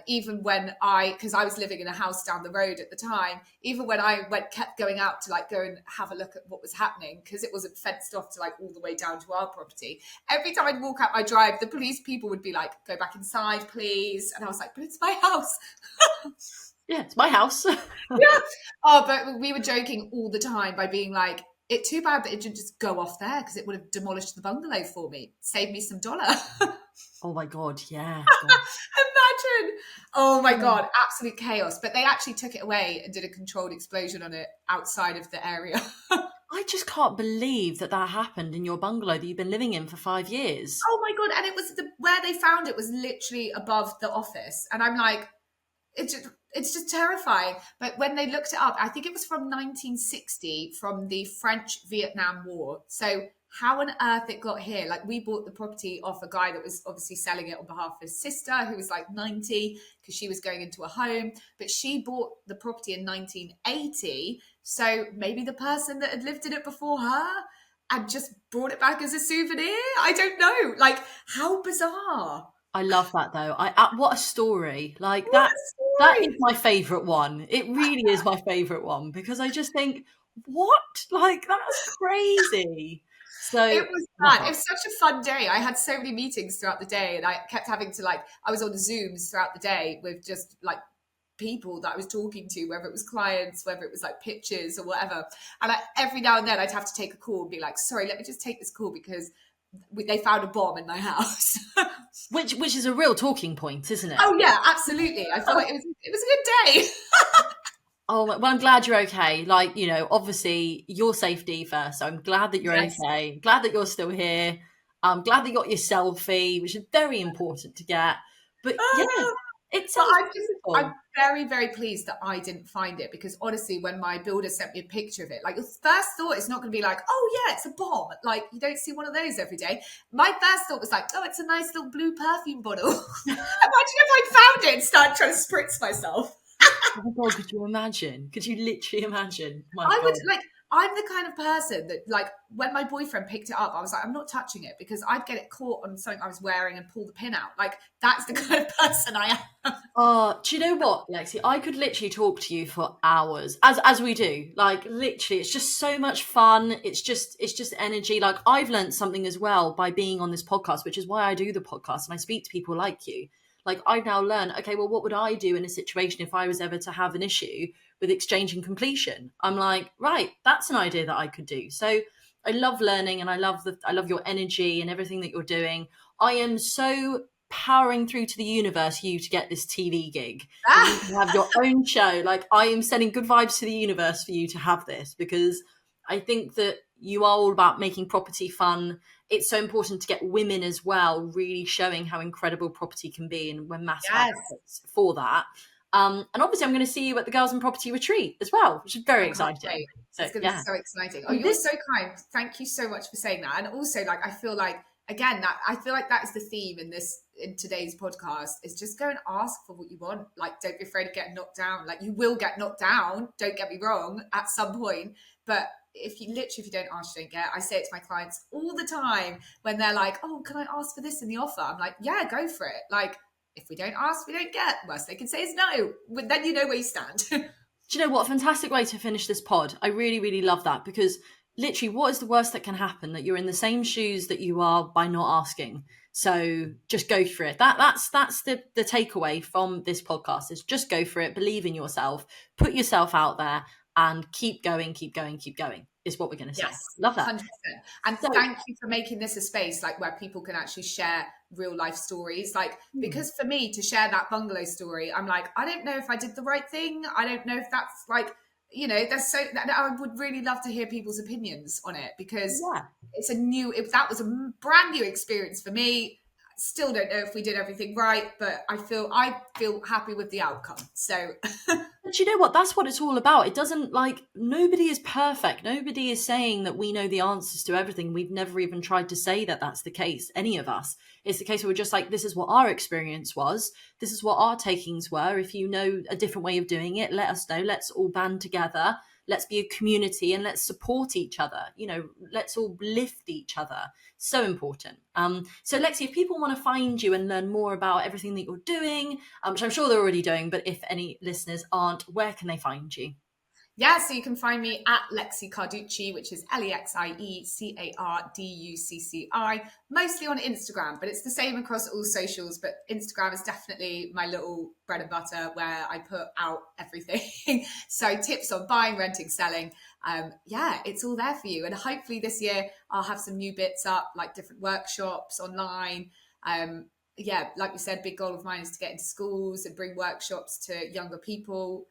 Even when because I was living in a house down the road at the time, even when I kept going out to like go and have a look at what was happening, because it wasn't fenced off to like all the way down to our property. Every time I'd walk out my drive, the police people would be like, "Go back inside, please." And I was like, "But it's my house." Yeah, it's my house. Yeah. Oh, but we were joking all the time by being like, it's too bad that it didn't just go off there because it would have demolished the bungalow for me. Save me some dollar. Oh my God, yeah. Imagine. Oh my God, absolute chaos. But they actually took it away and did a controlled explosion on it outside of the area. I just can't believe that happened in your bungalow that you've been living in for 5 years. Oh my God. And it was where they found it was literally above the office. And I'm like, it's just terrifying. But when they looked it up, I think it was from 1960, from the French-Vietnam War. So how on earth it got here? Like, we bought the property off a guy that was obviously selling it on behalf of his sister, who was like 90 because she was going into a home. But she bought the property in 1980. So maybe the person that had lived in it before her and just brought it back as a souvenir. I don't know. Like, how bizarre. I love that though. What a story. Like What a that story. is my favourite one. It really is my favourite one because I just think, what? Like, that's crazy. So It was fun. It was such a fun day. I had so many meetings throughout the day, and I kept having to I was on Zooms throughout the day with just like people that I was talking to, whether it was clients, whether it was like pitches or whatever. And every now and then I'd have to take a call and be like, "Sorry, let me just take this call because they found a bomb in my house." which is a real talking point, isn't it? Oh yeah, absolutely. I felt like it was a good day. Oh, well, I'm glad you're okay. Like, obviously your safety first. So I'm glad that you're Yes. okay. Glad that you're still here. I'm glad that you got your selfie, which is very important to get. But yeah, it sounds beautiful. I'm very, very pleased that I didn't find it, because honestly, when my builder sent me a picture of it, like, your first thought is not going to be like, "Oh yeah, it's a bomb." Like, you don't see one of those every day. My first thought was like, "Oh, it's a nice little blue perfume bottle." Imagine if I found it and started trying to spritz myself. Oh my God, could you imagine? Could you literally imagine? I'm the kind of person that, like, when my boyfriend picked it up, I was like, "I'm not touching it," because I'd get it caught on something I was wearing and pull the pin out. Like, that's the kind of person I am. Oh, do you know what, Lexi? I could literally talk to you for hours, as we do. Like, literally, it's just so much fun. It's just energy. Like, I've learned something as well by being on this podcast, which is why I do the podcast and I speak to people like you. Like, I've now learned, okay, well, what would I do in a situation if I was ever to have an issue with exchange and completion? I'm like, right, that's an idea that I could do. So I love learning, and I love your energy and everything that you're doing. I am so powering through to the universe for you to get this TV gig. You can have your own show. Like, I am sending good vibes to the universe for you to have this, because I think that you are all about making property fun. It's so important to get women as well, really showing how incredible property can be, and we're massive advocates for that. And obviously I'm going to see you at the Girls in Property retreat as well, which is very exciting. So, it's going to be so exciting. Oh, you're so kind. Thank you so much for saying that. And also, like, I feel like, again, that is the theme in today's podcast, is just go and ask for what you want. Like, don't be afraid of getting knocked down. Like, you will get knocked down, don't get me wrong, at some point. But if you don't ask, you don't get. I say it to my clients all the time when they're like, "Oh, can I ask for this in the offer?" I'm like, "Yeah, go for it." Like, if we don't ask, we don't get. Worst they can say is no. But then you know where you stand. Do you know what? A fantastic way to finish this pod. I really, really love that, because literally, what is the worst that can happen? That you're in the same shoes that you are by not asking. So just go for it. That's the takeaway from this podcast, is just go for it. Believe in yourself. Put yourself out there and keep going, keep going, keep going, is what we're going to say. Yes, Love that. 100%. And thank you for making this a space like where people can actually share real life stories. Like, because for me to share that bungalow story, I'm like, I don't know if I did the right thing. I don't know if that's like, I would really love to hear people's opinions on it, because it's that was a brand new experience for me. still don't know if we did everything right, but I feel happy with the outcome. So But you know what? That's what it's all about. It doesn't, like, nobody is perfect. Nobody is saying that we know the answers to everything. We've never even tried to say that that's the case, any of us. It's the case where we're just like, this is what our experience was. This is what our takings were. If you know a different way of doing it, let us know. Let's all band together. Let's be a community and let's support each other. You know, let's all lift each other. So important. So Lexi, if people want to find you and learn more about everything that you're doing, which I'm sure they're already doing, but if any listeners aren't, where can they find you? yeah, so you can find me at Lexi Carducci, which is LexiCarducci, mostly on Instagram, but it's the same across all socials. But Instagram is definitely my little bread and butter where I put out everything. So tips on buying, renting, selling. Yeah, it's all there for you. And hopefully this year I'll have some new bits up, like different workshops online. Yeah, like we said, big goal of mine is to get into schools and bring workshops to younger people.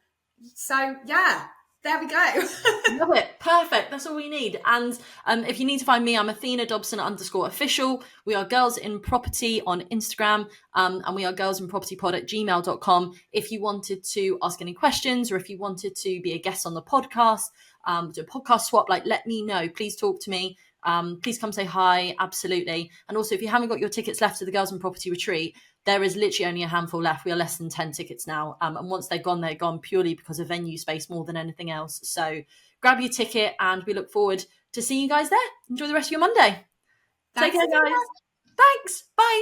So yeah, there we go. Love it. Perfect. That's all we need. And if you need to find me, I'm Athena Dobson _official. We are Girls in Property on Instagram, and we are girlsinpropertypod@gmail.com. If you wanted to ask any questions, or if you wanted to be a guest on the podcast, do a podcast swap, like, let me know. Please talk to me. Please come say hi. Absolutely. And also, if you haven't got your tickets left to the Girls in Property retreat, there is literally only a handful left. We are less than 10 tickets now. And once they're gone purely because of venue space more than anything else. So grab your ticket and we look forward to seeing you guys there. Enjoy the rest of your Monday. Take care, guys. Thanks. Bye.